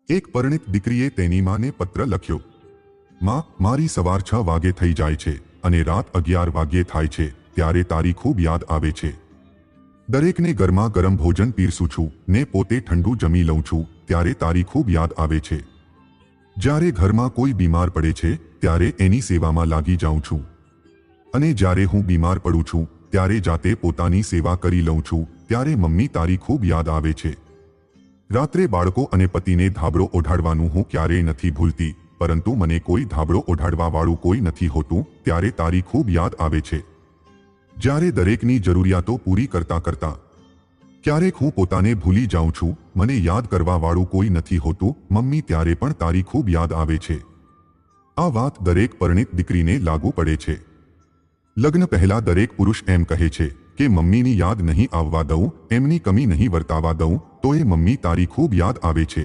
એક પરિણીત દીકરીએ તેની માને પત્ર લખ્યો। માં, મારી સવાર 6 વાગે થઈ જાય છે અને રાત 11 વાગ્યે થાય છે ત્યારે તારી ખૂબ યાદ આવે છે। દરેકને ગરમા ગરમ ભોજન પીરસું છું ને પોતે ઠંડુ જમી લઉં છું ત્યારે તારી ખૂબ યાદ આવે છે। જ્યારે ઘરમાં કોઈ બીમાર પડે છે ત્યારે એની સેવામાં લાગી જાઉં છું અને જ્યારે હું બીમાર પડું છું ત્યારે જાતે પોતાની સેવા કરી લઉં છું ત્યારે મમ્મી તારી ખૂબ યાદ આવે છે। રાત્રે બાળકો અને પતિને ધાબળો ઓઢાડવાનું હું ક્યારેય નથી ભૂલતી, પરંતુ મને કોઈ ધાબળો ઓઢાડવાવાળું કોઈ નથી હોતું ત્યારે તારી ખૂબ યાદ આવે છે। જ્યારે દરેકની જરૂરિયાતો પૂરી કરતા કરતા ક્યારેક હું પોતાને ભૂલી જાઉં છું, મને યાદ કરવાવાળું કોઈ નથી હોતું મમ્મી ત્યારે પણ તારી ખૂબ યાદ આવે છે। આ વાત દરેક પરિણીત દીકરીને લાગુ પડે છે। લગ્ન પહેલા દરેક પુરુષ એમ કહે છે કે મમ્મીની યાદ નહીં આવવા દઉં, એમની કમી નહીં વર્તાવા દઉં, તો એ મમ્મી તારી ખૂબ યાદ આવે છે।